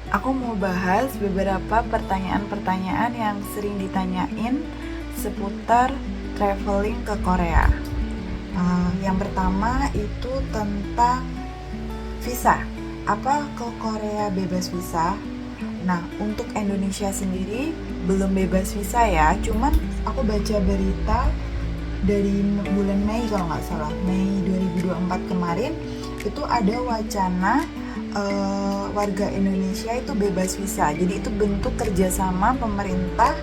Aku mau bahas beberapa pertanyaan-pertanyaan yang sering ditanyain seputar traveling ke Korea. Yang pertama itu tentang visa. Apa ke Korea bebas visa? Nah, untuk Indonesia sendiri belum bebas visa ya. Cuman aku baca berita dari bulan Mei kalau nggak salah, Mei 2024 kemarin itu ada wacana warga Indonesia itu bebas visa. Jadi itu bentuk kerjasama pemerintah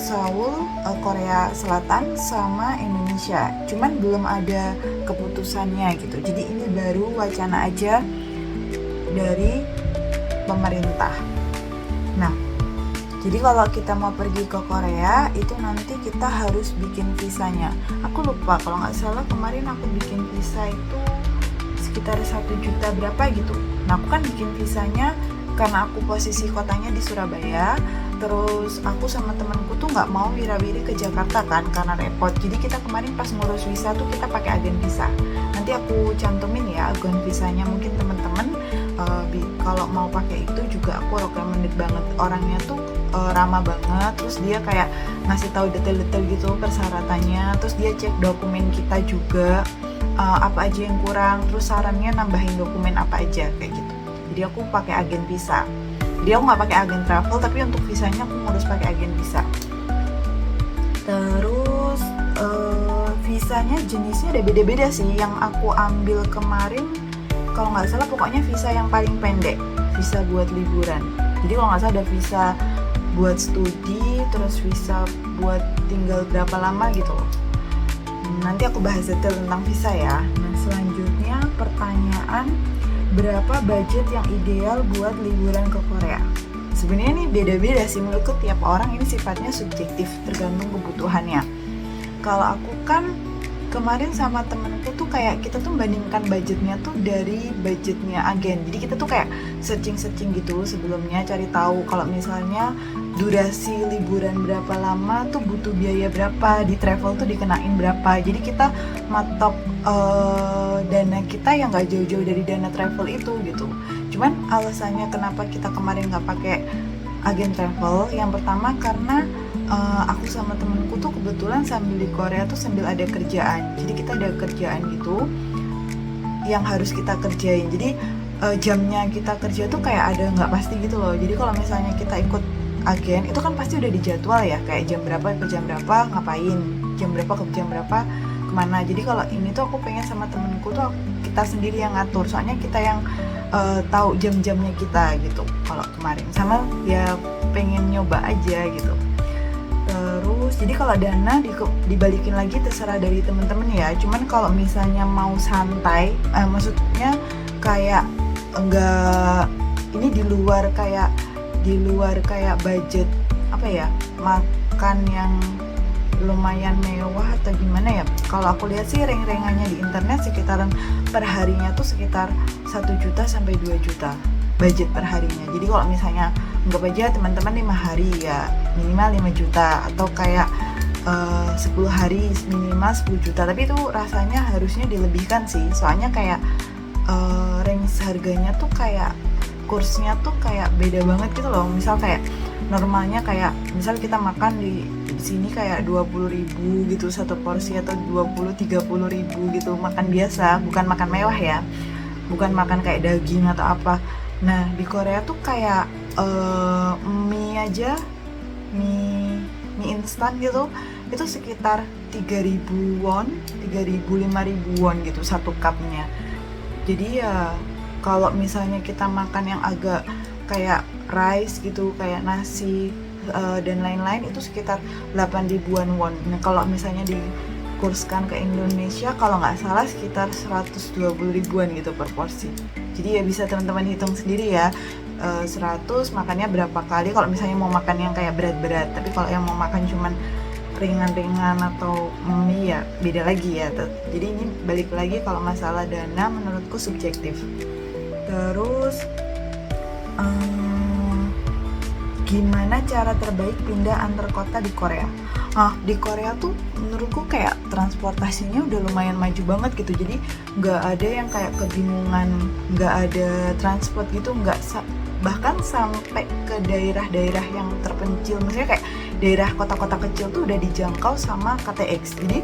Seoul, Korea Selatan sama Indonesia. Cuman belum ada keputusannya gitu. Jadi ini baru wacana aja dari pemerintah. Nah, jadi kalau kita mau pergi ke Korea itu nanti kita harus bikin visanya. Aku lupa kalau nggak salah kemarin aku bikin visa itu sekitar 1 juta berapa gitu. Nah aku kan bikin visanya karena aku posisi kotanya di Surabaya. Terus aku sama temanku tuh nggak mau wira-wiri ke Jakarta kan karena repot. Jadi kita kemarin pas ngurus visa tuh kita pakai agen visa. Nanti aku cantumin ya agen visanya. Mungkin teman-teman kalau mau pakai itu juga aku recommended banget. Orangnya tuh ramah banget. Terus dia kayak ngasih tahu detail-detail gitu persyaratannya. Terus dia cek dokumen kita juga apa aja yang kurang. Terus sarannya nambahin dokumen apa aja kayak gitu. Jadi aku pakai agen visa. Dia aku nggak pakai agen travel, tapi untuk visanya aku ngurus pakai agen visa. Terus visanya jenisnya ada beda-beda sih. Yang aku ambil kemarin kalau nggak salah pokoknya visa yang paling pendek, visa buat liburan. Jadi kalau nggak salah ada visa buat studi, terus visa buat tinggal berapa lama gitu. Nanti aku bahas detail tentang visa ya. Nah selanjutnya pertanyaan, berapa budget yang ideal buat liburan ke Korea? Sebenarnya ini beda-beda sih, menurutku tiap orang ini sifatnya subjektif, tergantung kebutuhannya. Kalau aku kan kemarin sama temenku tuh kayak kita tuh bandingkan budgetnya tuh dari budgetnya agen. Jadi kita tuh kayak searching gitu sebelumnya, cari tahu kalau misalnya durasi liburan berapa lama tuh butuh biaya berapa, di travel tuh dikenain berapa. Jadi kita matok dana kita yang nggak jauh-jauh dari dana travel itu gitu. Cuman alasannya kenapa kita kemarin nggak pakai agen travel, yang pertama karena aku sama temenku tuh kebetulan sambil di Korea tuh sambil ada kerjaan. Jadi kita ada kerjaan gitu yang harus kita kerjain. Jadi jamnya kita kerja tuh kayak ada nggak pasti gitu loh. Jadi kalau misalnya kita ikut agen itu kan pasti udah dijadwal ya, kayak jam berapa ke jam berapa ngapain, jam berapa ke jam berapa kemana. Jadi kalau ini tuh aku pengen sama temenku tuh kita sendiri yang ngatur, soalnya kita yang tahu jam-jamnya kita gitu. Kalau kemarin sama ya pengen nyoba aja gitu. Terus jadi kalau dana dibalikin lagi terserah dari temen-temen ya. Cuman kalau misalnya mau santai, maksudnya kayak enggak, ini di luar kayak budget apa ya, makan yang lumayan mewah atau gimana ya. Kalau aku lihat sih reng-rengannya di internet sekitaran per harinya tuh sekitar 1 juta sampai 2 juta budget per harinya. Jadi kalau misalnya anggap aja teman-teman 5 hari ya minimal 5 juta, atau kayak 10 hari minimal 10 juta. Tapi itu rasanya harusnya dilebihkan sih, soalnya kayak range harganya tuh kayak kursnya tuh kayak beda banget gitu loh. Misal kayak normalnya kayak misal kita makan di sini kayak 20.000 gitu satu porsi, atau 20-30.000 gitu makan biasa, bukan makan mewah ya, bukan makan kayak daging atau apa. Nah di Korea tuh kayak mie aja, mie instan gitu itu sekitar 3.000 won, 3.000-5.000 won gitu satu cupnya. Jadi ya kalau misalnya kita makan yang agak kayak rice gitu, kayak nasi dan lain-lain itu sekitar 8.000-an won. Nah kalau misalnya dikurskan ke Indonesia kalau nggak salah sekitar 120.000-an gitu per porsi. Jadi ya bisa teman-teman hitung sendiri ya, 100 makannya berapa kali kalau misalnya mau makan yang kayak berat-berat. Tapi kalau yang mau makan cuman ringan-ringan atau mie ya beda lagi ya. Jadi ini balik lagi, kalau masalah dana menurutku subjektif. Terus gimana cara terbaik pindah antar kota di Korea? Di Korea tuh menurutku kayak transportasinya udah lumayan maju banget gitu, jadi nggak ada yang kayak kebingungan, nggak ada transport gitu, bahkan sampai ke daerah-daerah yang terpencil, maksudnya kayak daerah kota-kota kecil tuh udah dijangkau sama KTX. Jadi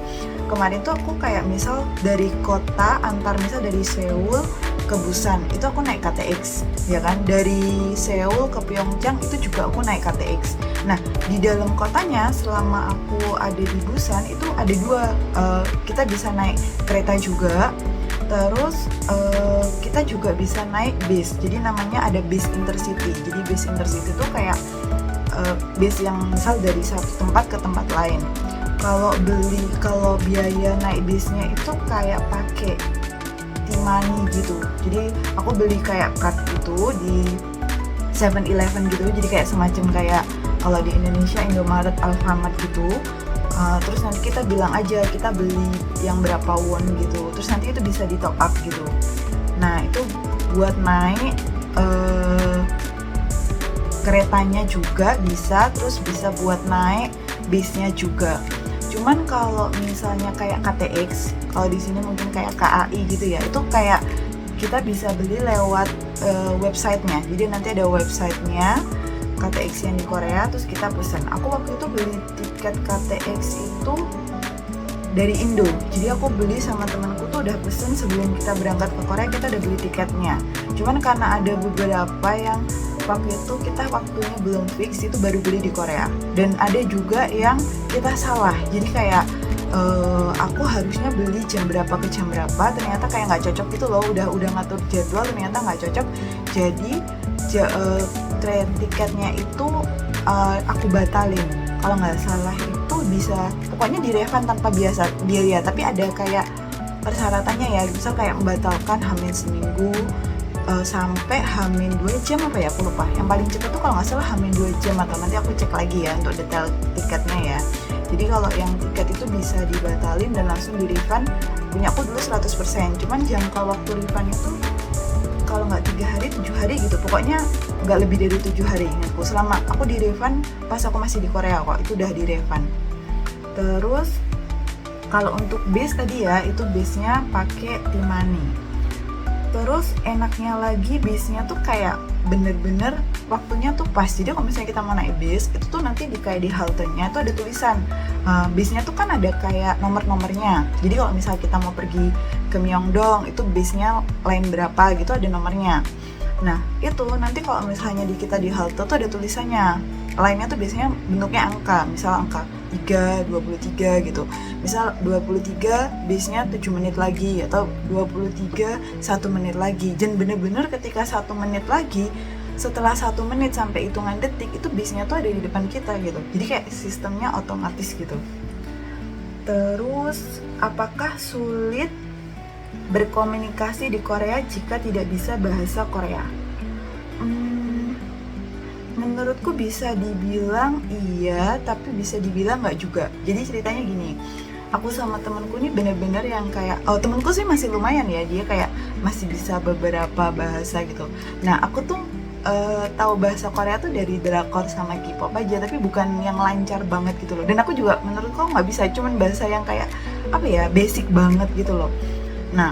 kemarin tuh aku kayak misal dari kota misal dari Seoul ke Busan itu aku naik KTX, ya kan, dari Seoul ke Pyeongchang itu juga aku naik KTX. Nah, di dalam kotanya selama aku ada di Busan itu ada dua, kita bisa naik kereta juga, terus kita juga bisa naik bis, jadi namanya ada bis intercity. Jadi bis intercity itu kayak bis yang misal dari satu tempat ke tempat lain. Kalau biaya naik bisnya itu kayak pakai T-money gitu, jadi aku beli kayak card gitu di 7-Eleven gitu, jadi kayak semacam kayak kalau di Indonesia Indomaret, Alfamart gitu. Terus nanti kita bilang aja kita beli yang berapa won gitu, terus nanti itu bisa di top up gitu. Nah itu buat naik keretanya juga bisa, terus bisa buat naik bisnya juga. Cuman kalau misalnya kayak KTX, kalau di sini mungkin kayak KAI gitu ya, itu kayak kita bisa beli lewat websitenya. Jadi nanti ada websitenya KTX yang di Korea, terus kita pesen. Aku waktu itu beli tiket KTX itu dari Indo, jadi aku beli sama temanku tuh udah pesen sebelum kita berangkat ke Korea, kita udah beli tiketnya. Cuman karena ada beberapa yang waktu itu kita waktunya belum fix, itu baru beli di Korea. Dan ada juga yang kita salah, jadi kayak aku harusnya beli jam berapa ke jam berapa, ternyata kayak nggak cocok gitu loh, udah ngatur jadwal ternyata nggak cocok, jadi tiketnya itu aku batalin. Kalau nggak salah itu bisa pokoknya direfund tanpa biaya, tapi ada kayak persyaratannya ya, misal kayak membatalkan hamil seminggu sampai hamil 2 jam apa ya, aku lupa. Yang paling cepat tuh kalau nggak salah hamil 2 jam, atau nanti aku cek lagi ya untuk detail tiketnya ya. Jadi kalau yang tiket itu bisa dibatalin dan langsung di refund, punya aku dulu 100%. Cuman jangka waktu refund itu kalau nggak 3 hari, 7 hari gitu, pokoknya nggak lebih dari 7 hari ingatku. Selama aku di refund pas aku masih di Korea kok, itu udah di refund. Terus kalau untuk bis tadi ya, itu bisnya pakai T-money. Terus enaknya lagi bisnya tuh kayak bener-bener waktunya tuh pas. Jadi kalau misalnya kita mau naik bis, itu tuh nanti kayak di haltenya tuh ada tulisan bisnya tuh kan ada kayak nomor-nomornya. Jadi kalau misalnya kita mau pergi ke Myeongdong, itu bisnya line berapa gitu, ada nomornya. Nah itu nanti kalau misalnya kita di halte tuh ada tulisannya. Line-nya tuh biasanya bentuknya angka, misal angka 3, 23 gitu. Misal 23 bisnya 7 menit lagi, atau 23 1 menit lagi. Dan bener-bener ketika 1 menit lagi, setelah 1 menit sampai hitungan detik, itu bisnya tuh ada di depan kita gitu. Jadi kayak sistemnya otomatis gitu. Terus apakah sulit berkomunikasi di Korea jika tidak bisa bahasa Korea? Menurutku bisa dibilang iya, tapi bisa dibilang nggak juga. Jadi ceritanya gini, aku sama temenku ini bener-bener yang kayak, temenku sih masih lumayan ya, dia kayak masih bisa beberapa bahasa gitu. Nah aku tuh tahu bahasa Korea tuh dari drakor sama K-pop aja, tapi bukan yang lancar banget gitu loh. Dan aku juga menurutku nggak bisa, cuman bahasa yang kayak apa ya, basic banget gitu loh. Nah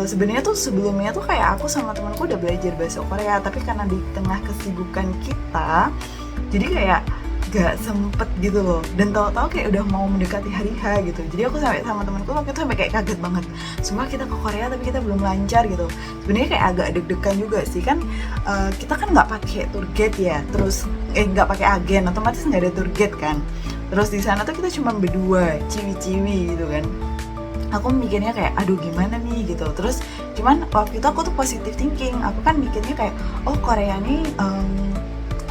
sebenarnya tuh sebelumnya tuh kayak aku sama temanku udah belajar bahasa Korea, tapi karena di tengah kesibukan kita, jadi kayak gak sempet gitu loh. Dan tahu-tahu kayak udah mau mendekati hari H gitu, jadi aku sampai sama temanku waktu itu sampai kayak kaget banget, semua kita ke Korea tapi kita belum lancar gitu. Sebenarnya kayak agak deg-degan juga sih kan, kita kan nggak pakai tour guide ya, terus nggak pakai agen, otomatis nggak ada tour guide kan. Terus di sana tuh kita cuma berdua, ciwi-ciwi gitu kan. Aku mikirnya kayak aduh gimana nih gitu. Terus cuman waktu itu aku tuh positive thinking, aku kan mikirnya kayak Korea nih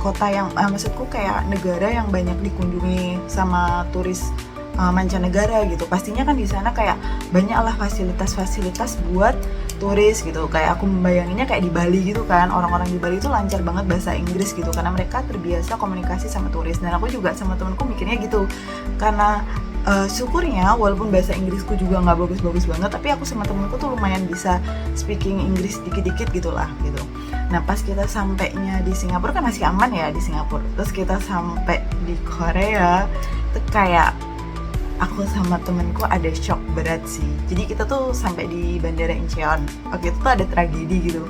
kota yang maksudku kayak negara yang banyak dikunjungi sama turis mancanegara gitu. Pastinya kan di sana kayak banyak lah fasilitas-fasilitas buat turis gitu. Kayak aku membayanginnya kayak di Bali gitu kan, orang-orang di Bali itu lancar banget bahasa Inggris gitu karena mereka terbiasa komunikasi sama turis. Dan aku juga sama temenku mikirnya gitu, karena syukurnya walaupun bahasa Inggrisku juga nggak bagus-bagus banget, tapi aku sama temenku tuh lumayan bisa speaking Inggris dikit-dikit gitulah gitu. Nah pas kita sampainya di Singapura kan masih aman ya di Singapura. Terus kita sampai di Korea, itu kayak aku sama temenku ada shock berat sih. Jadi kita tuh sampai di Bandara Incheon. Waktu itu tuh ada tragedi gitu.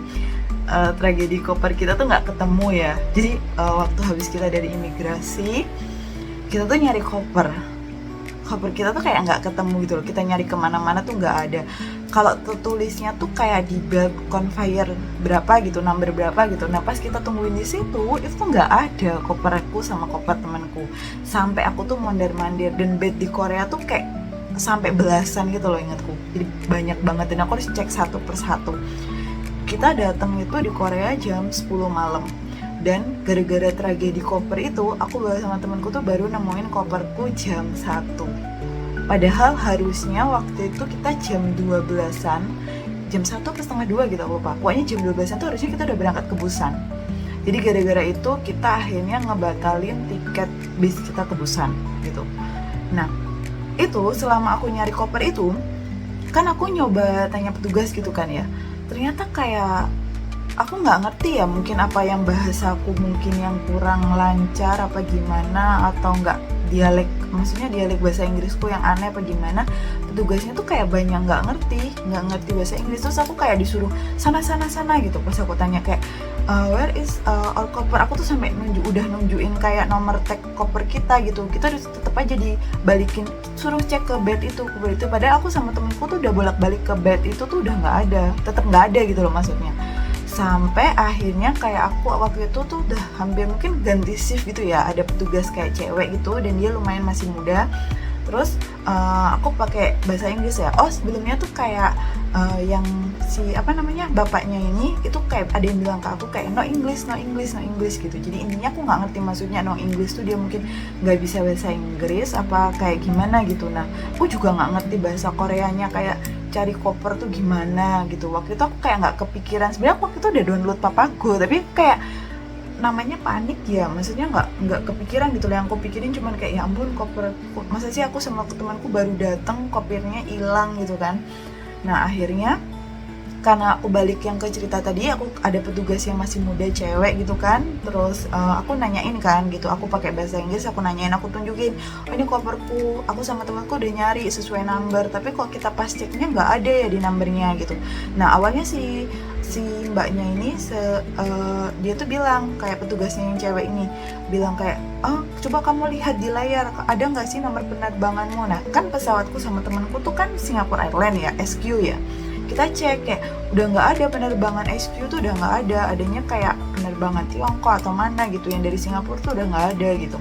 Tragedi koper kita tuh nggak ketemu ya. Jadi waktu habis kita dari imigrasi, kita tuh nyari koper kita tuh kayak nggak ketemu gitu loh. Kita nyari kemana-mana tuh nggak ada. Kalau tertulisnya tuh kayak di belt conveyor berapa gitu, number berapa gitu. Nah pas kita tungguin di situ, itu tuh nggak ada koperku sama koper temanku. Sampai aku tuh mondar-mandir, dan bed di Korea tuh kayak sampai belasan gitu loh, ingatku. Jadi banyak banget, dan aku harus cek satu persatu. Kita datang itu di Korea jam 10 malam. Dan gara-gara tragedi koper itu, aku sama temanku tuh baru nemuin koperku jam 1. Padahal harusnya waktu itu kita jam 12-an, jam 1 ke setengah 2 gitu, aku lupa. Pokoknya jam 12-an tuh harusnya kita udah berangkat ke Busan. Jadi gara-gara itu kita akhirnya ngebatalin tiket bis kita ke Busan gitu. Nah, itu selama aku nyari koper itu, kan aku nyoba tanya petugas gitu kan ya. Ternyata kayak aku nggak ngerti ya, mungkin apa yang bahasaku mungkin yang kurang lancar apa gimana, atau nggak dialek, maksudnya dialek bahasa Inggrisku yang aneh apa gimana. Petugasnya tuh kayak banyak nggak ngerti bahasa Inggris, terus aku kayak disuruh sana gitu. Pas aku tanya kayak where is our koper, aku tuh sampai udah nunjukin kayak nomor tag koper kita gitu, kita harus tetap aja dibalikin, suruh cek ke bed itu. Padahal aku sama temenku tuh udah bolak-balik ke bed itu tuh udah nggak ada, tetap nggak ada gitu loh maksudnya. Sampai akhirnya kayak aku waktu itu tuh udah hampir mungkin ganti shift gitu ya, ada petugas kayak cewek gitu dan dia lumayan masih muda. Terus aku pakai bahasa Inggris ya. Oh sebelumnya tuh kayak yang si apa namanya bapaknya ini itu kayak ada yang bilang ke aku kayak no English gitu. Jadi intinya aku nggak ngerti maksudnya no English tuh dia mungkin nggak bisa bahasa Inggris apa kayak gimana gitu. Nah aku juga nggak ngerti bahasa Koreanya, kayak cari koper tuh gimana gitu. Waktu itu aku kayak nggak kepikiran, sebenarnya waktu itu udah download Papago, tapi kayak namanya panik ya, maksudnya nggak kepikiran gitu loh. Yang aku pikirin cuman kayak ya ampun koper, masa sih aku sama temanku baru datang kopernya hilang gitu kan. Nah akhirnya karena aku balik yang ke cerita tadi, aku ada petugas yang masih muda cewek gitu kan. Terus aku nanyain kan gitu, aku pakai bahasa Inggris, aku nanyain, aku tunjukin, oh ini koperku, aku sama temanku udah nyari sesuai number, tapi kok kita pas ceknya nggak ada ya di numbernya gitu. Nah awalnya si mbaknya ini dia tuh bilang, kayak petugasnya yang cewek ini bilang kayak, oh coba kamu lihat di layar ada nggak sih nomor penerbanganmu. Nah kan pesawatku sama temanku tuh kan Singapore Airlines ya, SQ ya. Kita cek kayak udah nggak ada penerbangan SQ tuh, udah nggak ada, adanya kayak penerbangan Tiongkok atau mana gitu yang dari Singapura tuh udah nggak ada gitu.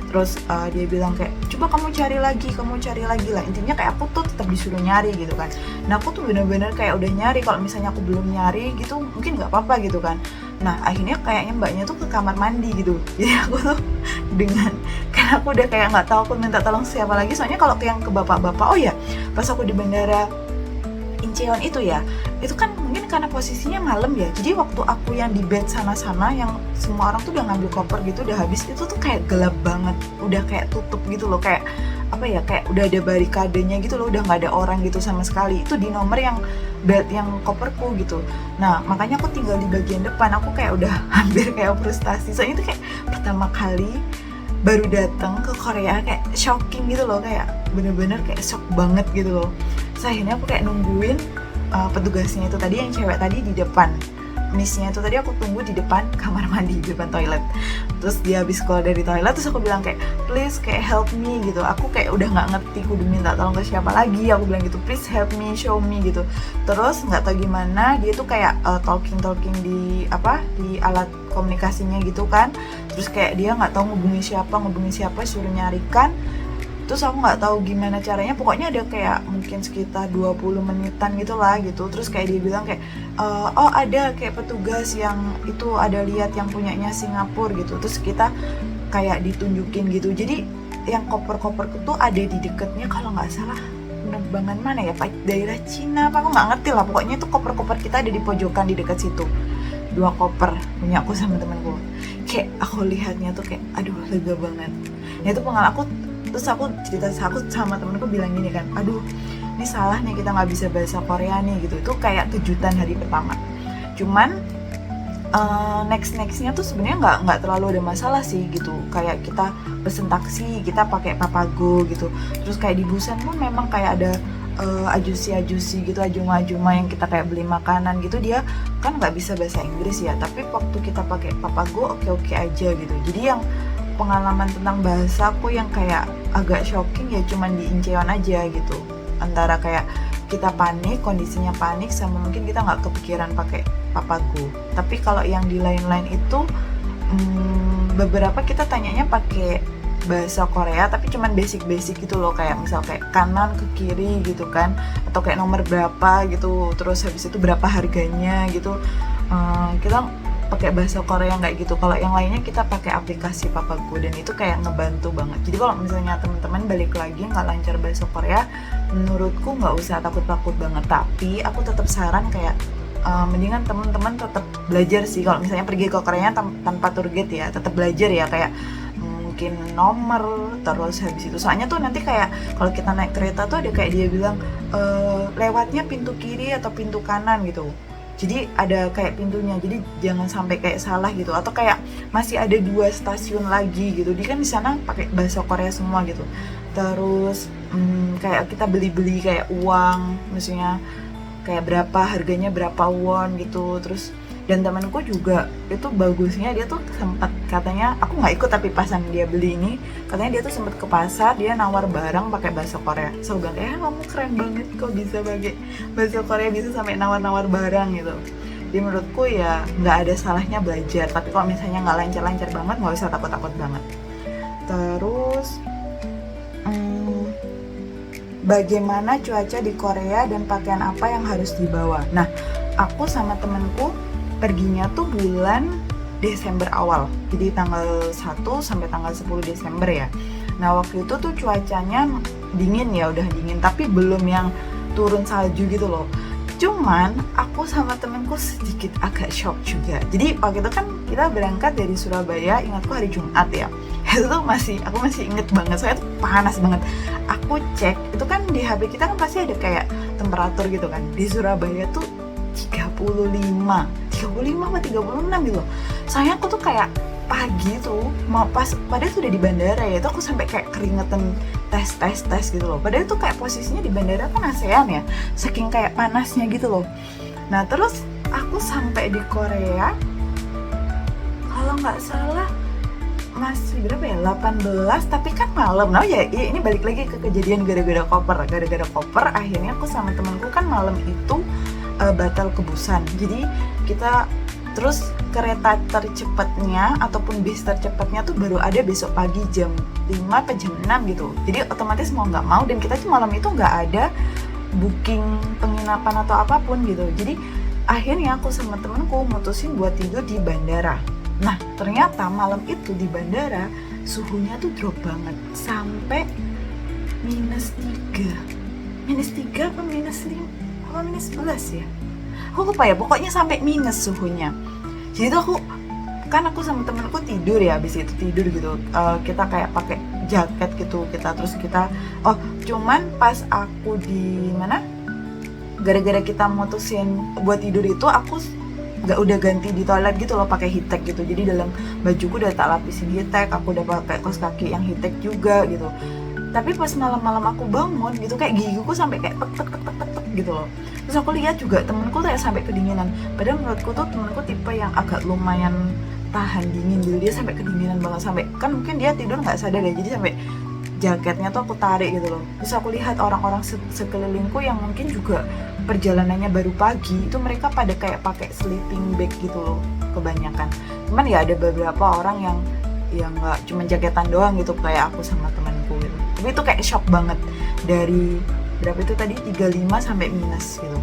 Terus dia bilang kayak coba kamu cari lagi lah, intinya kayak aku tuh tetap disuruh nyari gitu kan. Nah aku tuh bener-bener kayak udah nyari, kalau misalnya aku belum nyari gitu mungkin nggak apa-apa gitu kan. Nah akhirnya kayaknya mbaknya tuh ke kamar mandi gitu, jadi aku tuh karena aku udah kayak nggak tahu aku minta tolong siapa lagi. Soalnya kalau yang ke bapak-bapak, oh ya pas aku di bandara Incheon itu ya, itu kan mungkin karena posisinya malam ya, jadi waktu aku yang di bed sana-sana yang semua orang tuh udah ngambil koper gitu udah habis, itu tuh kayak gelap banget, udah kayak tutup gitu loh, kayak apa ya, kayak udah ada barikadenya gitu loh, udah nggak ada orang gitu sama sekali. Itu di nomor yang bed yang koperku gitu. Nah makanya aku tinggal di bagian depan, aku kayak udah hampir kayak frustasi, soalnya itu kayak pertama kali baru datang ke Korea, kayak shocking gitu loh, kayak bener-bener kayak shock banget gitu loh. Terus akhirnya aku kayak nungguin petugasnya itu tadi yang cewek tadi di depan, misnya itu tadi aku tunggu di depan kamar mandi, di depan toilet. Terus dia habis keluar dari toilet, terus aku bilang kayak please kayak help me gitu. Aku kayak udah nggak ngerti aku udah minta tolong ke siapa lagi, aku bilang gitu please help me, show me gitu. Terus nggak tahu gimana dia tuh kayak talking di alat komunikasinya gitu kan. Terus kayak dia nggak tahu ngubungi siapa, suruh nyarikan. Terus aku nggak tahu gimana caranya, pokoknya ada kayak mungkin sekitar 20 menitan gitu lah gitu. Terus kayak dia bilang kayak oh ada kayak petugas yang itu ada lihat yang punyanya Singapura gitu. Terus kita kayak ditunjukin gitu. Jadi yang koper-koper itu ada di deketnya, kalau nggak salah penerbangan mana ya, daerah Cina apa, aku nggak ngerti lah. Pokoknya itu koper-koper kita ada di pojokan di dekat situ. 2 koper punya aku sama temanku. Kayak aku lihatnya tuh kayak aduh lega banget. Nah itu pengalaman aku. Terus aku cerita sama temenku bilang gini kan, aduh ini salah nih kita nggak bisa bahasa Korea nih gitu. Itu kayak kejutan hari pertama. Cuman Nextnya tuh sebenarnya nggak terlalu ada masalah sih gitu, kayak kita pesen taksi kita pakai Papago gitu. Terus kayak di Busan pun memang kayak ada ajusi gitu, ajuma-ajuma yang kita kayak beli makanan gitu, dia kan nggak bisa bahasa Inggris ya, tapi waktu kita pakai Papago oke aja gitu. Jadi yang pengalaman tentang bahasaku yang kayak agak shocking ya cuman di Incheon aja gitu, antara kayak kita panik, kondisinya panik, sama mungkin kita nggak kepikiran pakai Papago. Tapi kalau yang di lain-lain itu beberapa kita tanyanya pakai bahasa Korea tapi cuman basic gitu loh, kayak misal kayak kanan ke kiri gitu kan, atau kayak nomor berapa gitu, terus habis itu berapa harganya gitu. Kita pakai bahasa Korea nggak gitu. Kalau yang lainnya kita pakai aplikasi Papago dan itu kayak ngebantu banget. Jadi kalau misalnya teman-teman balik lagi nggak lancar bahasa Korea, menurutku nggak usah takut banget, tapi aku tetap saran kayak mendingan teman-teman tetap belajar sih. Kalau misalnya pergi ke Korea tanpa tour guide ya, tetap belajar ya, kayak mungkin nomor, terus habis itu soalnya tuh nanti kayak kalau kita naik kereta tuh ada kayak dia bilang lewatnya pintu kiri atau pintu kanan gitu. Jadi ada kayak pintunya, jadi jangan sampai kayak salah gitu, atau kayak masih ada 2 stasiun lagi gitu. Dia kan di sana pakai bahasa Korea semua gitu. Terus kayak kita beli kayak uang, maksudnya kayak berapa harganya, berapa won gitu. Terus dan temanku juga itu bagusnya, dia tuh sempat katanya, aku nggak ikut tapi pasan dia beli ini, katanya dia tuh sempat ke pasar, dia nawar barang pakai bahasa Korea. So bilang kamu keren banget kok bisa pakai bahasa Korea, bisa sampai nawar barang gitu. Jadi menurutku ya nggak ada salahnya belajar, tapi kalau misalnya nggak lancar banget nggak usah takut banget. Terus bagaimana cuaca di Korea dan pakaian apa yang harus dibawa? Nah, aku sama temanku perginya tuh bulan Desember awal, jadi tanggal 1 sampai tanggal 10 Desember ya. Nah waktu itu tuh cuacanya dingin ya, udah dingin, tapi belum yang turun salju gitu loh. Cuman aku sama temenku sedikit agak shock juga. Jadi waktu itu kan kita berangkat dari Surabaya, ingatku hari Jumat ya. Itu tuh aku masih inget banget, soalnya tuh panas banget. Aku cek, itu kan di HP kita kan pasti ada kayak temperatur gitu kan. Di Surabaya tuh 35 apa 36 gitu. Soalnya aku tuh kayak pagi tuh mau padahal sudah di bandara ya, itu aku sampai kayak keringetan tes gitu loh. Padahal tuh kayak posisinya di bandara kan ASEAN ya, saking kayak panasnya gitu loh. Nah terus aku sampai di Korea, kalau nggak salah masih berapa ya, 18, tapi kan malam. Nah ya ini balik lagi ke kejadian gara-gara koper akhirnya aku sama temanku kan malam itu batal ke Busan. Jadi kita terus kereta tercepatnya ataupun bis tercepatnya tuh baru ada besok pagi jam 5 atau jam 6 gitu. Jadi otomatis mau nggak mau, dan kita tuh malam itu nggak ada booking penginapan atau apapun gitu. Jadi akhirnya aku sama temenku mutusin buat tidur di bandara. Nah ternyata malam itu di bandara suhunya tuh drop banget sampai -3 apa -5 apa -11 ya, aku lupa ya, pokoknya sampai minus suhunya. Jadi tuh aku sama temenku tidur ya, habis itu tidur gitu, kita kayak pakai jaket gitu, cuman pas aku di mana, gara-gara kita mutusin buat tidur itu, aku udah ganti di toilet gitu loh pakai heat tech gitu. Jadi dalam bajuku udah tak lapisin heat tech, aku udah pakai kaos kaki yang heat tech juga gitu. Tapi pas malam-malam aku bangun gitu, kayak gigiku sampai kayak tek gitu loh. Terus aku lihat juga temenku kayak sampai kedinginan. Padahal menurutku tuh temenku tipe yang agak lumayan tahan dingin gitu. Dia sampai kedinginan banget, sampai kan mungkin dia tidur nggak sadar ya, jadi sampai jaketnya tuh aku tarik gitu loh. Terus aku lihat orang-orang sekelilingku yang mungkin juga perjalanannya baru pagi, itu mereka pada kayak pakai sleeping bag gitu loh kebanyakan. Cuman ya ada beberapa orang yang nggak cuma jaketan doang gitu kayak aku sama temanku gitu. Tapi itu kayak shock banget, dari berapa itu tadi, 35 sampai minus gitu.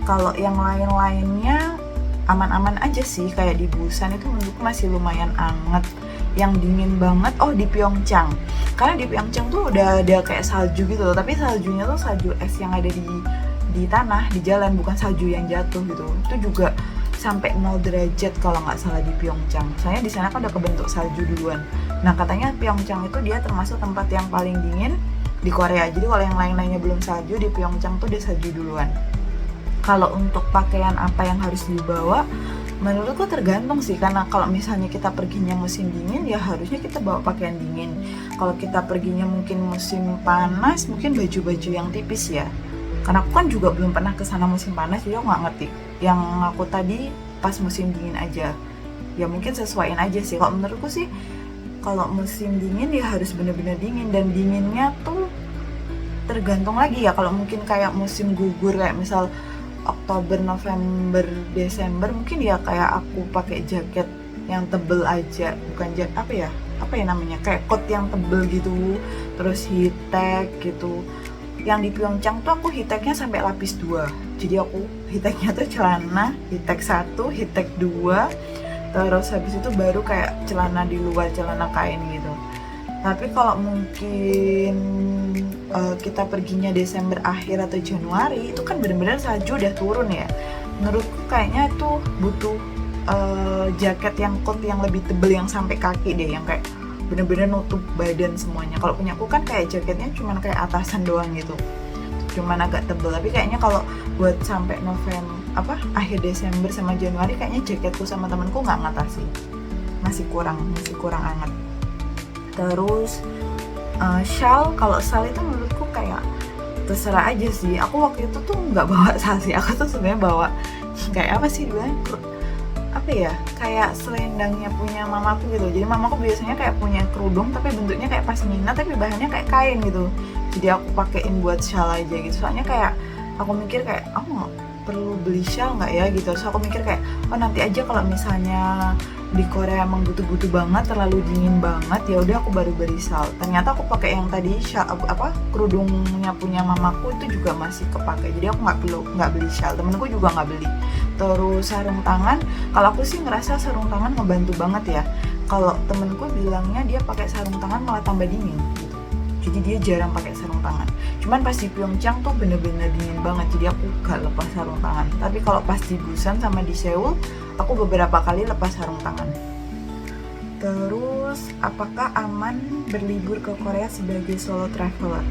Kalau yang lain-lainnya aman-aman aja sih, kayak di Busan itu menurutku masih lumayan anget. Yang dingin banget di Pyeongchang, karena di Pyeongchang tuh udah ada kayak salju gitu loh, tapi saljunya tuh salju es yang ada di tanah, di jalan, bukan salju yang jatuh gitu. Itu juga sampai 0 derajat kalau nggak salah di Pyeongchang. Soalnya di sana kan udah kebentuk salju duluan. Nah katanya Pyeongchang itu dia termasuk tempat yang paling dingin di Korea. Jadi kalau yang lain-lainnya belum salju, di Pyeongchang tuh dia salju duluan. Kalau untuk pakaian apa yang harus dibawa, Menurutku tergantung sih, karena kalau misalnya kita perginya musim dingin ya harusnya kita bawa pakaian dingin. Kalau kita perginya mungkin musim panas, mungkin baju-baju yang tipis ya. Karena aku kan juga belum pernah ke sana musim panas, jadi aku nggak ngerti. Yang aku tadi pas musim dingin aja. Ya mungkin sesuaiin aja sih. Kalau menurutku sih, kalau musim dingin ya harus bener-bener dingin, dan dinginnya tuh tergantung lagi ya. Kalau mungkin kayak musim gugur kayak misal Oktober, November, Desember, mungkin ya kayak aku pakai jaket yang tebel aja, bukan jaket apa ya namanya, kayak coat yang tebel gitu, terus heat tech gitu. Yang di Pyeongchang tuh aku heat technya sampai lapis 2, jadi aku heat technya tuh celana heat tech 1, heat tech 2, terus habis itu baru kayak celana di luar, celana kain gitu. Tapi kalau mungkin kita perginya Desember akhir atau Januari, itu kan benar-benar salju udah turun ya. Menurutku kayaknya itu butuh jaket yang coat yang lebih tebel, yang sampai kaki deh, yang kayak bener-bener nutup badan semuanya. Kalau punya aku kan kayak jaketnya cuman kayak atasan doang gitu, cuman agak tebel. Tapi kayaknya kalau buat sampai akhir Desember sama Januari, kayaknya jaketku sama temenku nggak ngatasi, masih kurang anget. Terus shawl, kalau shawl itu menurutku kayak terserah aja sih. Aku waktu itu tuh nggak bawa shawl sih, aku tuh sebenarnya bawa kayak apa sih duluan, kayak selendangnya punya mamaku gitu. Jadi mamaku biasanya kayak punya kerudung tapi bentuknya kayak pasmina, tapi bahannya kayak kain gitu, jadi aku pakein buat shawl aja gitu. Soalnya kayak aku mikir kayak aku perlu beli shawl nggak ya gitu. So aku mikir kayak nanti aja kalau misalnya di Korea emang butuh banget, terlalu dingin banget, ya udah aku baru beli shawl. Ternyata aku pakai yang tadi kerudungnya punya mamaku itu juga masih kepake, jadi aku nggak beli shawl. Temenku juga nggak beli. Terus sarung tangan, kalau aku sih ngerasa sarung tangan ngebantu banget ya. Kalau temenku bilangnya dia pakai sarung tangan malah tambah dingin gitu, jadi dia jarang pakai sarung tangan. Cuman pas di Pyeongchang tuh bener-bener dingin banget, jadi aku gak lepas sarung tangan. Tapi kalau pas di Busan sama di Seoul, aku beberapa kali lepas sarung tangan. Terus, apakah aman berlibur ke Korea sebagai solo traveler?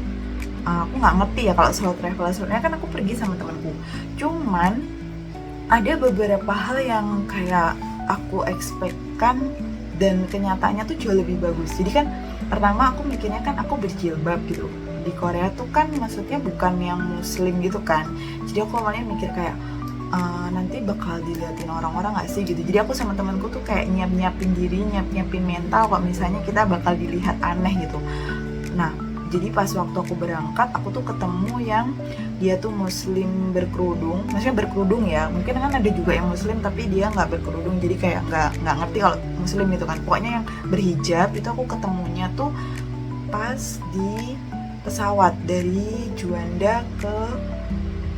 Aku nggak ngerti ya kalau solo traveler, sebenarnya kan aku pergi sama temanku. Cuman ada beberapa hal yang kayak aku expect-kan dan kenyataannya tuh jauh lebih bagus. Jadi kan pertama aku mikirnya kan aku berjilbab gitu. Di Korea tuh kan maksudnya bukan yang muslim gitu kan. Jadi aku awalnya mikir kayak nanti bakal diliatin orang-orang gak sih gitu. Jadi aku sama temanku tuh kayak nyiapin diri, nyiapin mental kalau misalnya kita bakal dilihat aneh gitu. Nah, jadi pas waktu aku berangkat, aku tuh ketemu yang dia tuh muslim berkerudung. Maksudnya berkerudung ya, mungkin kan ada juga yang muslim tapi dia nggak berkerudung, jadi kayak nggak ngerti kalau muslim gitu kan. Pokoknya yang berhijab itu aku ketemunya tuh pas di pesawat dari Juanda ke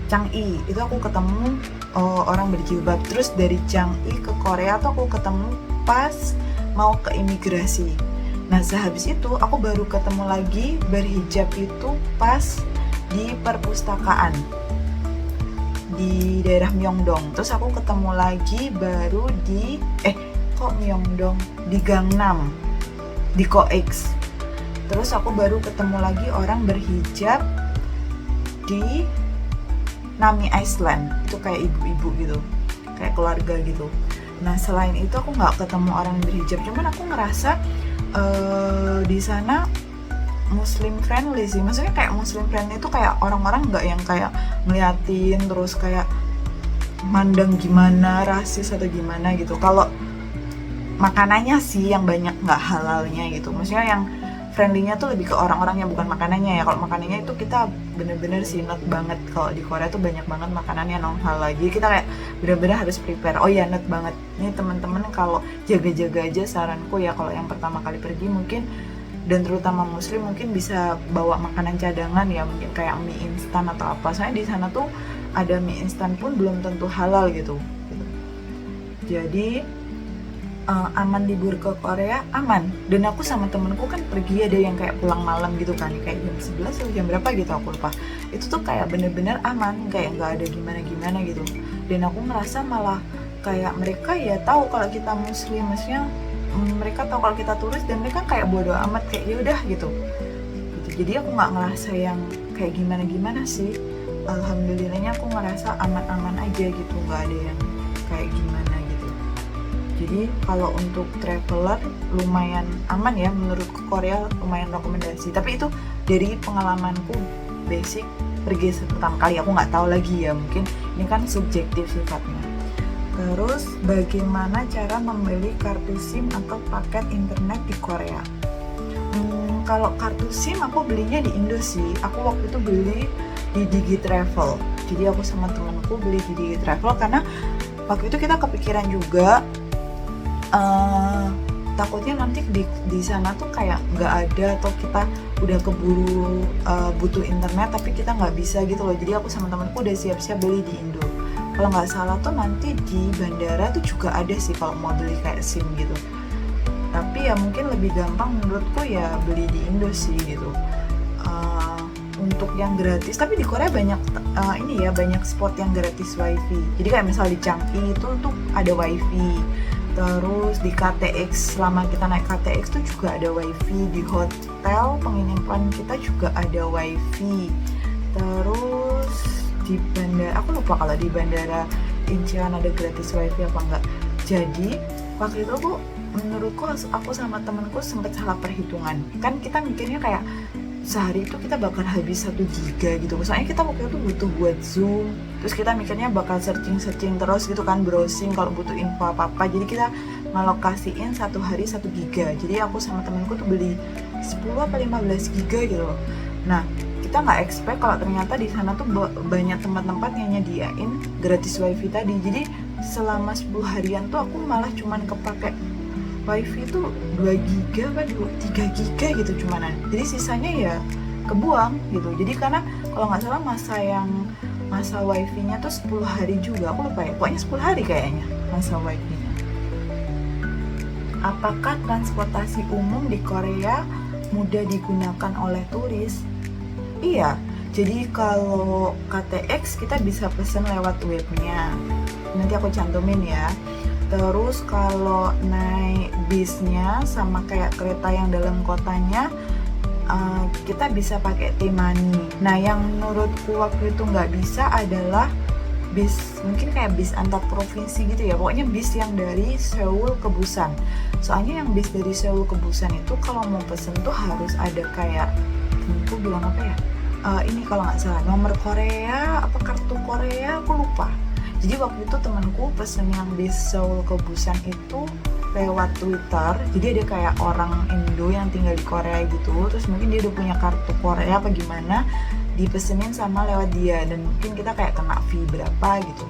Changi. Itu aku ketemu orang berjilbab. Terus dari Changi ke Korea tuh aku ketemu pas mau ke imigrasi. Nah sehabis itu aku baru ketemu lagi berhijab itu pas di perpustakaan di daerah Myeongdong. Terus aku ketemu lagi baru di Myeongdong, di Gangnam, di COEX. Terus aku baru ketemu lagi orang berhijab di Nami Island, itu kayak ibu-ibu gitu, kayak keluarga gitu. Nah selain itu aku nggak ketemu orang berhijab, cuman aku ngerasa di sana muslim friendly sih. Maksudnya kayak muslim friendly itu kayak orang-orang nggak yang kayak ngeliatin terus kayak mandang gimana, rasis atau gimana gitu. Kalau makanannya sih yang banyak nggak halalnya gitu. Maksudnya yang friendly-nya tuh lebih ke orang-orang yang bukan makanannya ya. Kalau makanannya itu kita bener-bener sih nut banget. Kalau di Korea tuh banyak banget makanannya non halal. Jadi kita kayak bener-bener harus prepare. Oh ya, nut banget. Ini teman-teman kalau jaga-jaga aja saranku ya, kalau yang pertama kali pergi mungkin, dan terutama muslim, mungkin bisa bawa makanan cadangan ya, mungkin kayak mie instan atau apa. Soalnya di sana tuh ada mie instan pun belum tentu halal gitu. Jadi aman libur ke Korea, aman. Dan aku sama temenku kan pergi, ada yang kayak pulang malam gitu kan, kayak jam 11 atau jam berapa gitu aku lupa. Itu tuh kayak bener-bener aman, kayak nggak ada gimana-gimana gitu. Dan aku ngerasa malah kayak mereka ya tahu kalau kita muslim, maksudnya mereka tahu kalau kita turis, dan mereka kayak bodo amat, kayak yaudah gitu. Jadi aku nggak ngerasa yang kayak gimana-gimana sih. Alhamdulillahnya aku ngerasa aman-aman aja gitu, nggak ada yang kayak gimana gitu. Jadi kalau untuk traveler lumayan aman ya, menurutku Korea lumayan rekomendasi. Tapi itu dari pengalamanku basic pergi pertama kali, aku nggak tahu lagi ya, mungkin ini kan subjektif sifatnya. Terus bagaimana cara membeli kartu SIM atau paket internet di Korea? Kalau kartu SIM aku belinya di Indo sih. Aku waktu itu beli di Digitravel. Jadi aku sama temanku beli di Digitravel karena waktu itu kita kepikiran juga takutnya nanti di sana tuh kayak nggak ada, atau kita udah keburu butuh internet tapi kita nggak bisa gitu loh. Jadi aku sama temanku udah siap-siap beli di Indo. Kalau nggak salah tuh nanti di bandara tuh juga ada sih kalau mau beli kayak SIM gitu. Tapi ya mungkin lebih gampang menurutku ya beli di Indo sih gitu. Untuk yang gratis, tapi di Korea banyak ini ya, banyak spot yang gratis wifi. Jadi kayak misal di Changi itu tuh ada wifi. Terus di KTX, selama kita naik KTX tuh juga ada wifi. Di hotel penginapan kita juga ada wifi. Terus di bandara, aku lupa kalau di bandara Incheon ada gratis wifi apa enggak. Jadi waktu itu menurutku aku sama temenku sempat salah perhitungan. Kan kita mikirnya kayak sehari itu kita bakal habis 1 giga gitu. Soalnya kita waktu itu butuh buat Zoom. Terus kita mikirnya bakal searching terus gitu kan, browsing kalau butuh info apa-apa. Jadi kita ngalokasiin 1 hari 1 giga. Jadi aku sama temenku tuh beli 10 apa 15 giga gitu loh. Nah, kita nggak expect kalau ternyata di sana tuh banyak tempat-tempat yang nyediain gratis wifi tadi. Jadi selama 10 harian tuh aku malah cuman kepake wifi itu 2 giga apa 3 giga gitu cumanan. Jadi sisanya ya kebuang gitu. Jadi karena kalau nggak salah masa wifi-nya tuh 10 hari juga, aku lupa ya, pokoknya 10 hari kayaknya masa wifi-nya. Apakah transportasi umum di Korea mudah digunakan oleh turis? Iya, jadi kalau KTX kita bisa pesen lewat webnya, nanti aku cantumin ya. Terus kalau naik bisnya sama kayak kereta yang dalam kotanya, kita bisa pakai T-Money. Nah, yang menurutku waktu itu nggak bisa adalah bis, mungkin kayak bis antar provinsi gitu ya. Pokoknya bis yang dari Seoul ke Busan. Soalnya yang bis dari Seoul ke Busan itu kalau mau pesen tuh harus ada kayak, aku bilang apa ya? Ini kalau nggak salah nomor Korea apa kartu Korea, aku lupa. Jadi waktu itu temanku pesen yang bis Seoul ke Busan itu lewat Twitter. Jadi ada kayak orang Indo yang tinggal di Korea gitu. Terus mungkin dia udah punya kartu Korea apa gimana, dipesenin sama lewat dia. Dan mungkin kita kayak kena fee berapa gitu.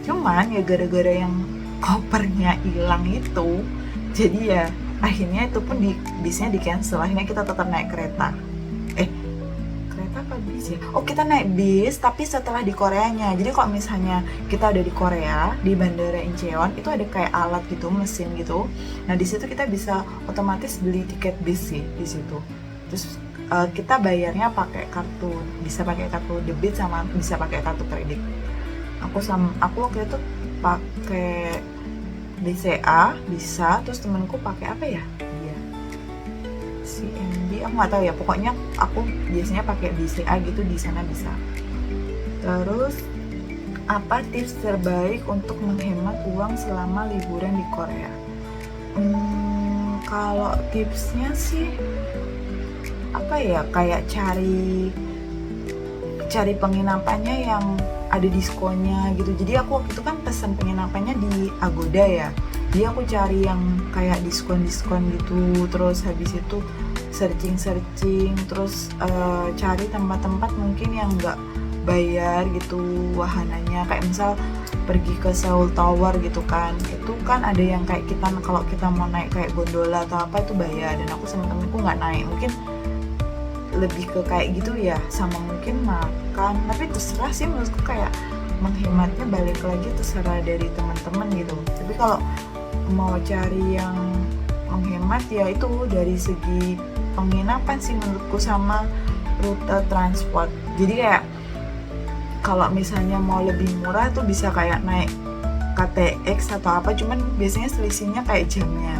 Cuman ya gara-gara yang kopernya hilang itu, jadi ya akhirnya itu pun bisnya di cancel. Akhirnya kita tetap naik kereta. Bis ya? Oh, kita naik bis tapi setelah di Koreanya. Jadi kalau misalnya kita udah di Korea di bandara Incheon itu ada kayak alat gitu, mesin gitu. Nah di situ kita bisa otomatis beli tiket bis sih di situ. Terus kita bayarnya pakai kartu, bisa pakai kartu debit sama bisa pakai kartu kredit. Aku waktu itu pakai BCA bisa, terus temenku pakai apa ya? CMB, aku nggak tahu ya, pokoknya aku biasanya pakai BCA gitu, di sana bisa. Terus apa tips terbaik untuk menghemat uang selama liburan di Korea? Kalau tipsnya sih apa ya, kayak cari penginapannya yang ada diskonnya gitu. Jadi aku waktu itu kan pesan penginapannya di Agoda ya. Jadi aku cari yang kayak diskon gitu. Terus habis itu searching, terus cari tempat-tempat mungkin yang nggak bayar gitu wahananya. Kayak misal pergi ke Seoul Tower gitu kan, itu kan ada yang kayak kalau kita mau naik kayak gondola atau apa itu bayar. Dan aku sama temenku nggak naik, mungkin lebih ke kayak gitu ya, sama mungkin makan. Tapi terserah sih, menurutku kayak menghematnya balik lagi terserah dari teman-teman gitu. Tapi kalau mau cari yang menghemat ya itu dari segi penginapan sih menurutku, sama rute transport. Jadi kayak kalau misalnya mau lebih murah tuh bisa kayak naik KTX atau apa, cuman biasanya selisihnya kayak jamnya.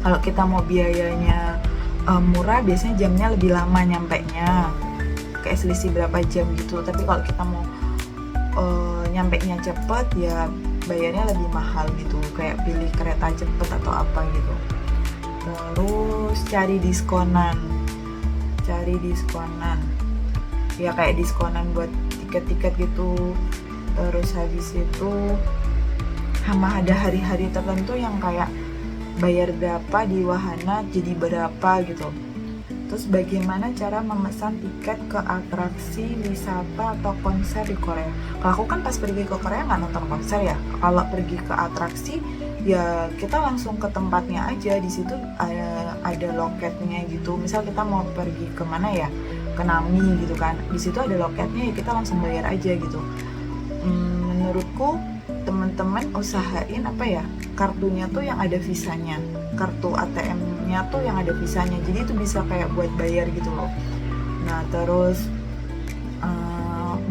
Kalau kita mau biayanya murah, biasanya jamnya lebih lama nyampenya, kayak selisih berapa jam gitu. Tapi kalau kita mau nyampenya cepet ya bayarnya lebih mahal gitu, kayak pilih kereta cepet atau apa gitu. Terus cari diskonan ya, kayak diskonan buat tiket-tiket gitu. Terus habis itu sama ada hari-hari tertentu yang kayak bayar berapa di wahana jadi berapa gitu. Terus bagaimana cara memesan tiket ke atraksi wisata atau konser di Korea? Kalau aku kan pas pergi ke Korea nggak nonton konser ya. Kalau pergi ke atraksi ya kita langsung ke tempatnya aja. Di situ ada loketnya gitu. Misal kita mau pergi ke mana ya, ke Nami gitu kan. Di situ ada loketnya ya, kita langsung bayar aja gitu. Menurutku teman-teman usahain apa ya, kartunya tuh yang ada visanya, kartu ATM-nya tuh yang ada visanya, jadi itu bisa kayak buat bayar gitu loh. Nah terus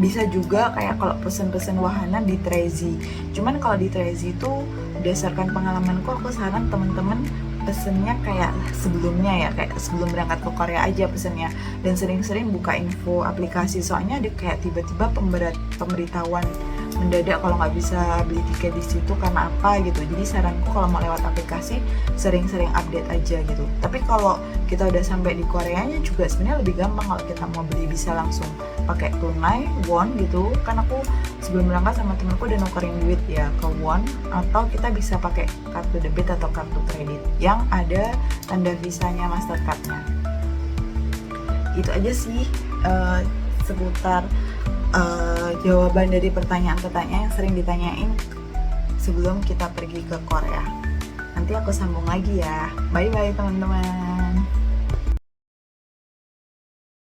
bisa juga kayak kalau pesen-pesen wahana di Trezi. Cuman kalau di Trezi itu berdasarkan pengalamanku, aku saran teman-teman pesennya kayak sebelumnya ya, kayak sebelum berangkat ke Korea aja pesennya, dan sering-sering buka info aplikasi, soalnya ada kayak tiba-tiba pemberitahuan mendadak kalau nggak bisa beli tiket di situ karena apa gitu. Jadi saranku kalau mau lewat aplikasi sering-sering update aja gitu. Tapi kalau kita udah sampai di Koreanya juga sebenarnya lebih gampang kalau kita mau beli, bisa langsung pakai tunai won gitu. Kan aku sebelum berangkat sama temenku udah nukerin duit ya ke won, atau kita bisa pakai kartu debit atau kartu kredit yang ada tanda visanya, Mastercard-nya. Itu aja sih seputar jawaban dari pertanyaan-pertanyaan yang sering ditanyain sebelum kita pergi ke Korea. Nanti aku sambung lagi ya. Bye-bye teman-teman.